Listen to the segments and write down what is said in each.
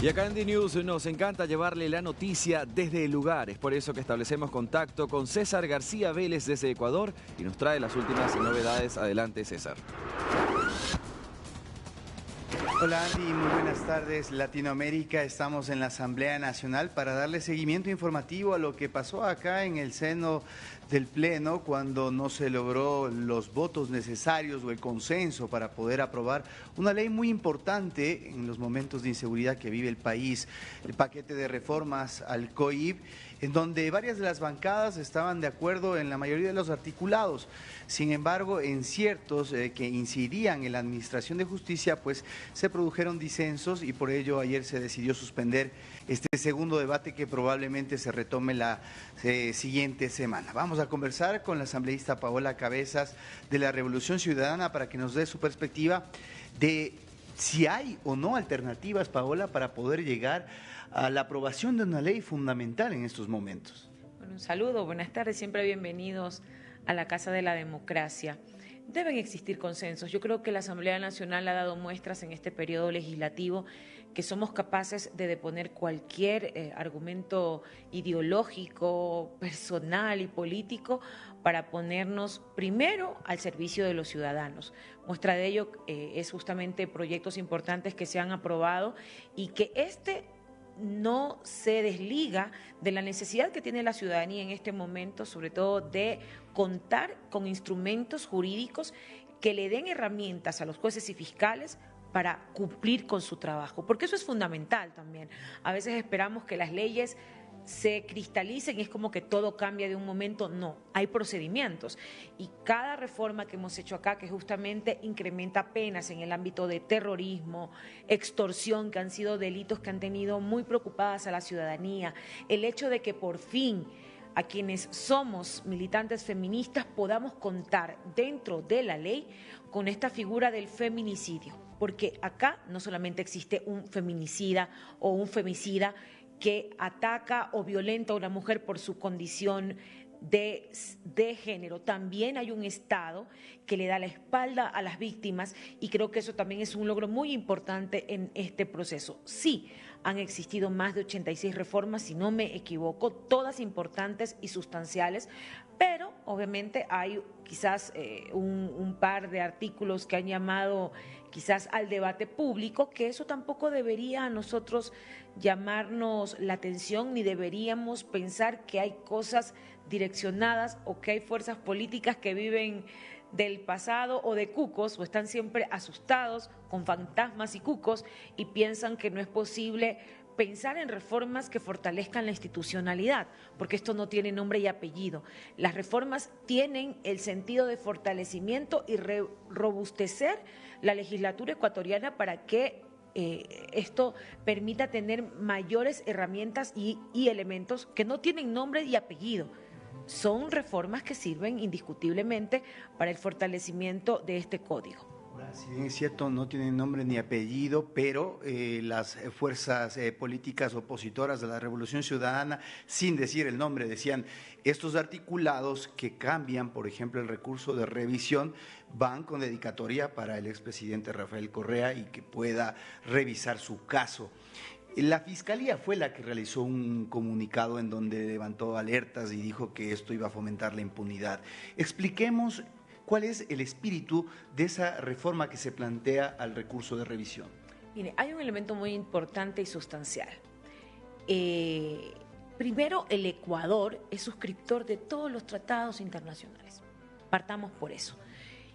Y acá en DNews nos encanta llevarle la noticia desde el lugar. Es por eso que establecemos contacto con César García Vélez desde Ecuador y nos trae las últimas novedades. Adelante, César. Hola Andy, muy buenas tardes. Latinoamérica, estamos en la Asamblea Nacional para darle seguimiento informativo a lo que pasó acá en el seno del Pleno cuando no se logró los votos necesarios o el consenso para poder aprobar una ley muy importante en los momentos de inseguridad que vive el país, el paquete de reformas al COIP, en donde varias de las bancadas estaban de acuerdo en la mayoría de los articulados. Sin embargo, en ciertos que incidían en la administración de justicia, pues se produjeron disensos y por ello ayer se decidió suspender este segundo debate que probablemente se retome la siguiente semana. Vamos a conversar con la asambleísta Paola Cabezas de la Revolución Ciudadana para que nos dé su perspectiva de si hay o no alternativas, Paola, para poder llegar a la aprobación de una ley fundamental en estos momentos. Bueno, un saludo, buenas tardes, siempre bienvenidos a la Casa de la Democracia. Deben existir consensos. Yo creo que la Asamblea Nacional ha dado muestras en este periodo legislativo que somos capaces de deponer cualquier argumento ideológico, personal y político para ponernos primero al servicio de los ciudadanos. Muestra de ello es justamente proyectos importantes que se han aprobado y que no se desliga de la necesidad que tiene la ciudadanía en este momento, sobre todo de contar con instrumentos jurídicos que le den herramientas a los jueces y fiscales para cumplir con su trabajo, porque eso es fundamental también. A veces esperamos que las leyes se cristalicen y es como que todo cambia de un momento. No, hay procedimientos y cada reforma que hemos hecho acá que justamente incrementa penas en el ámbito de terrorismo, extorsión, que han sido delitos que han tenido muy preocupadas a la ciudadanía, el hecho de que por fin a quienes somos militantes feministas podamos contar dentro de la ley con esta figura del feminicidio, porque acá no solamente existe un feminicida o un femicida que ataca o violenta a una mujer por su condición de género. También hay un Estado que le da la espalda a las víctimas y creo que eso también es un logro muy importante en este proceso. Sí, han existido más de 86 reformas, si no me equivoco, todas importantes y sustanciales, pero obviamente hay quizás un par de artículos que han llamado quizás al debate público, que eso tampoco debería a nosotros llamarnos la atención, ni deberíamos pensar que hay cosas direccionadas o que hay fuerzas políticas que viven del pasado o de cucos o están siempre asustados con fantasmas y cucos y piensan que no es posible pensar en reformas que fortalezcan la institucionalidad, porque esto no tiene nombre y apellido. Las reformas tienen el sentido de fortalecimiento y robustecer la legislatura ecuatoriana para que esto permita tener mayores herramientas y elementos que no tienen nombre y apellido. Son reformas que sirven indiscutiblemente para el fortalecimiento de este código. Si bien es cierto, no tienen nombre ni apellido, pero las fuerzas políticas opositoras de la Revolución Ciudadana, sin decir el nombre, decían estos articulados que cambian, por ejemplo, el recurso de revisión, van con dedicatoria para el expresidente Rafael Correa y que pueda revisar su caso. La Fiscalía fue la que realizó un comunicado en donde levantó alertas y dijo que esto iba a fomentar la impunidad. Expliquemos cuál es el espíritu de esa reforma que se plantea al recurso de revisión. Mire, hay un elemento muy importante y sustancial. Primero, el Ecuador es suscriptor de todos los tratados internacionales. Partamos por eso.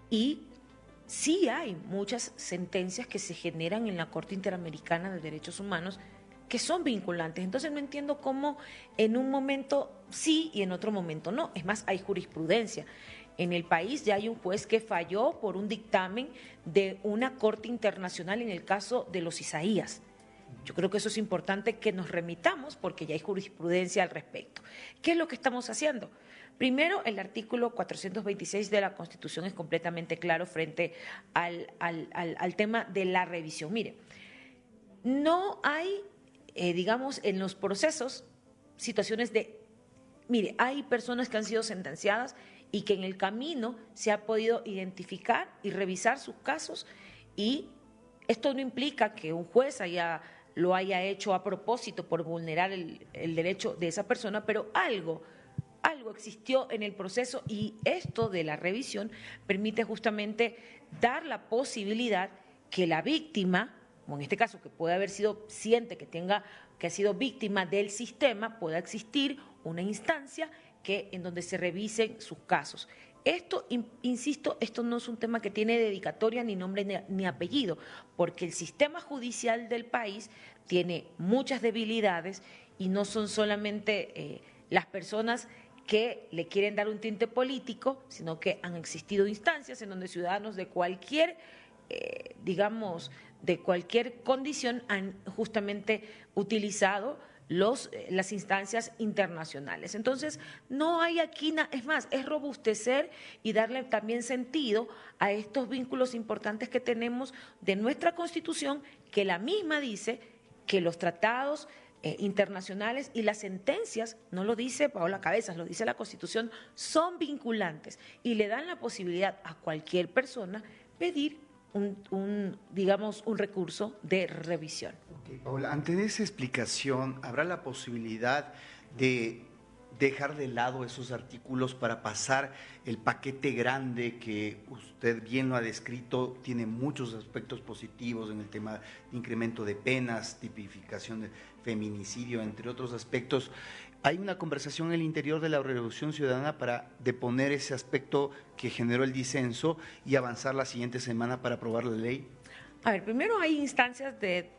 Y sí hay muchas sentencias que se generan en la Corte Interamericana de Derechos Humanos que son vinculantes. Entonces no entiendo cómo en un momento sí y en otro momento no. Es más, hay jurisprudencia. En el país ya hay un juez que falló por un dictamen de una corte internacional en el caso de los Isaías. Yo creo que eso es importante que nos remitamos porque ya hay jurisprudencia al respecto. ¿Qué es lo que estamos haciendo? Primero, el artículo 426 de la Constitución es completamente claro frente al tema de la revisión. Mire, no hay, digamos, en los procesos situaciones de, mire, hay personas que han sido sentenciadas y que en el camino se ha podido identificar y revisar sus casos y esto no implica que un juez haya lo haya hecho a propósito por vulnerar el derecho de esa persona, pero algo existió en el proceso y esto de la revisión permite justamente dar la posibilidad que la víctima, o en este caso que puede haber sido, siente que ha sido víctima del sistema, pueda existir una instancia en donde se revisen sus casos. Esto, insisto, esto no es un tema que tiene dedicatoria, ni nombre, ni apellido, porque el sistema judicial del país tiene muchas debilidades y no son solamente las personas que le quieren dar un tinte político, sino que han existido instancias en donde ciudadanos de cualquier, de cualquier condición han justamente utilizado las instancias internacionales. Entonces, no hay aquí, es más, es robustecer y darle también sentido a estos vínculos importantes que tenemos de nuestra Constitución, que la misma dice que los tratados internacionales y las sentencias, no lo dice Paola Cabezas, lo dice la Constitución, son vinculantes y le dan la posibilidad a cualquier persona pedir un recurso de revisión. Okay, Paola, ante esa explicación, ¿habrá la posibilidad de dejar de lado esos artículos para pasar el paquete grande que usted bien lo ha descrito? Tiene muchos aspectos positivos en el tema de incremento de penas, tipificación de feminicidio, entre otros aspectos. ¿Hay una conversación en el interior de la Revolución Ciudadana para deponer ese aspecto que generó el disenso y avanzar la siguiente semana para aprobar la ley? A ver, primero hay instancias de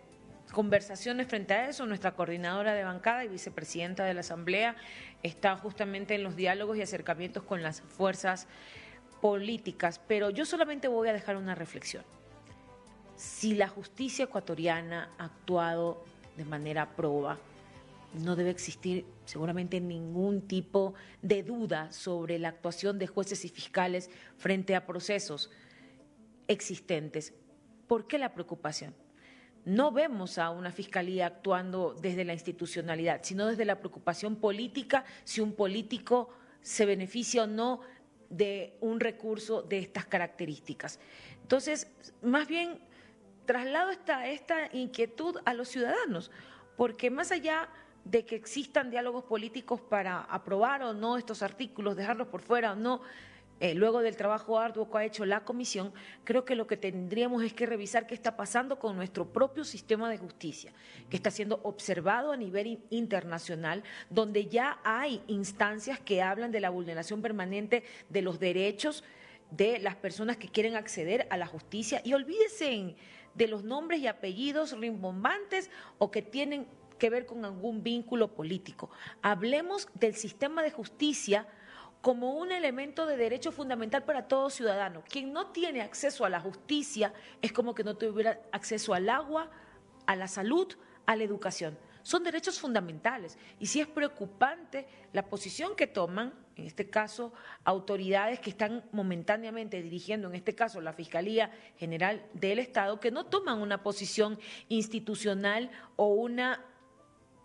conversaciones frente a eso. Nuestra coordinadora de bancada y vicepresidenta de la Asamblea está justamente en los diálogos y acercamientos con las fuerzas políticas, pero yo solamente voy a dejar una reflexión. Si la justicia ecuatoriana ha actuado de manera proba, no debe existir seguramente ningún tipo de duda sobre la actuación de jueces y fiscales frente a procesos existentes. ¿Por qué la preocupación? No vemos a una fiscalía actuando desde la institucionalidad, sino desde la preocupación política, si un político se beneficia o no de un recurso de estas características. Entonces, más bien, traslado esta inquietud a los ciudadanos, porque más allá de que existan diálogos políticos para aprobar o no estos artículos, dejarlos por fuera o no, luego del trabajo arduo que ha hecho la comisión, creo que lo que tendríamos es que revisar qué está pasando con nuestro propio sistema de justicia, que está siendo observado a nivel internacional, donde ya hay instancias que hablan de la vulneración permanente de los derechos de las personas que quieren acceder a la justicia, y olvídense de los nombres y apellidos rimbombantes o que tienen que ver con algún vínculo político. Hablemos del sistema de justicia como un elemento de derecho fundamental para todo ciudadano. Quien no tiene acceso a la justicia es como que no tuviera acceso al agua, a la salud, a la educación. Son derechos fundamentales y sí es preocupante la posición que toman, en este caso, autoridades que están momentáneamente dirigiendo, en este caso, la Fiscalía General del Estado, que no toman una posición institucional o una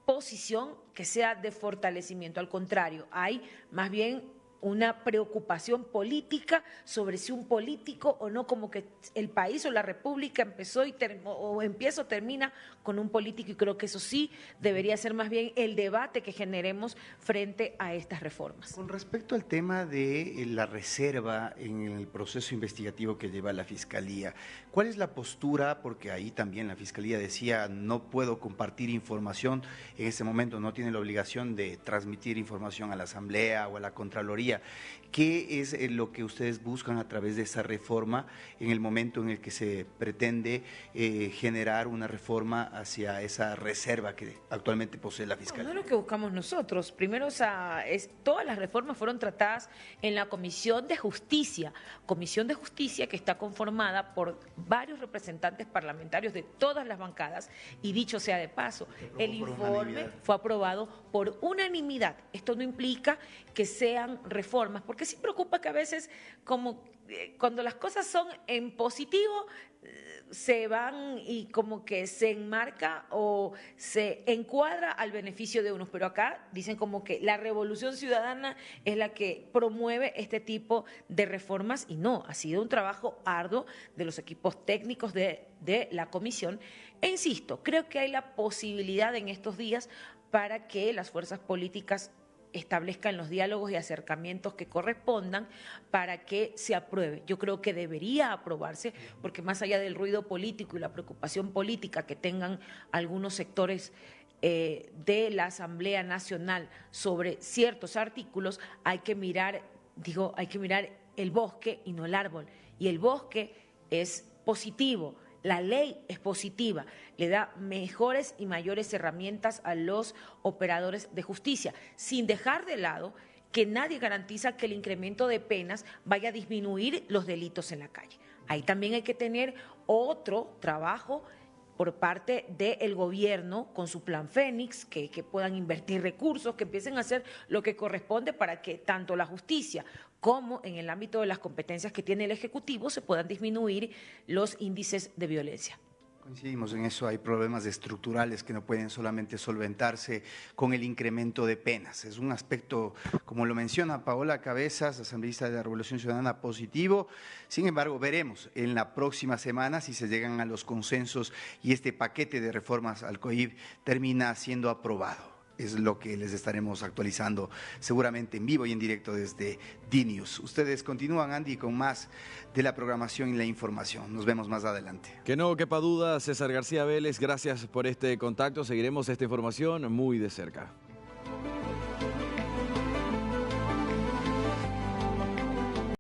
posición que sea de fortalecimiento. Al contrario, hay más bien una preocupación política sobre si un político o no, como que el país o la república empezó o empieza o termina con un político, y creo que eso sí debería ser más bien el debate que generemos frente a estas reformas. Con respecto al tema de la reserva en el proceso investigativo que lleva la Fiscalía, ¿cuál es la postura? Porque ahí también la Fiscalía decía, no puedo compartir información, en ese momento no tiene la obligación de transmitir información a la Asamblea o a la Contraloría. ¿Qué es lo que ustedes buscan a través de esa reforma en el momento en el que se pretende generar una reforma hacia esa reserva que actualmente posee la Fiscalía? No es lo que buscamos nosotros. Primero, todas las reformas fueron tratadas en la Comisión de Justicia que está conformada por varios representantes parlamentarios de todas las bancadas, y dicho sea de paso, el informe fue aprobado por unanimidad. Esto no implica que sean reformas reformas, porque sí preocupa que a veces como cuando las cosas son en positivo se van y como que se enmarca o se encuadra al beneficio de unos, pero acá dicen como que la revolución ciudadana es la que promueve este tipo de reformas y no, ha sido un trabajo arduo de los equipos técnicos de la comisión e insisto, creo que hay la posibilidad en estos días para que las fuerzas políticas establezcan los diálogos y acercamientos que correspondan para que se apruebe. Yo creo que debería aprobarse, porque más allá del ruido político y la preocupación política que tengan algunos sectores de la Asamblea Nacional sobre ciertos artículos, hay que mirar el bosque y no el árbol. Y el bosque es positivo. La ley es positiva, le da mejores y mayores herramientas a los operadores de justicia, sin dejar de lado que nadie garantiza que el incremento de penas vaya a disminuir los delitos en la calle. Ahí también hay que tener otro trabajo por parte del gobierno con su plan Fénix, que puedan invertir recursos, que empiecen a hacer lo que corresponde para que tanto la justicia como en el ámbito de las competencias que tiene el Ejecutivo se puedan disminuir los índices de violencia. Coincidimos en eso, hay problemas estructurales que no pueden solamente solventarse con el incremento de penas. Es un aspecto, como lo menciona Paola Cabezas, asambleísta de la Revolución Ciudadana, positivo. Sin embargo, veremos en la próxima semana si se llegan a los consensos y este paquete de reformas al COIP termina siendo aprobado. Es lo que les estaremos actualizando seguramente en vivo y en directo desde DNews. Ustedes continúan, Andy, con más de la programación y la información. Nos vemos más adelante. Que no quepa duda, César García Vélez, gracias por este contacto. Seguiremos esta información muy de cerca.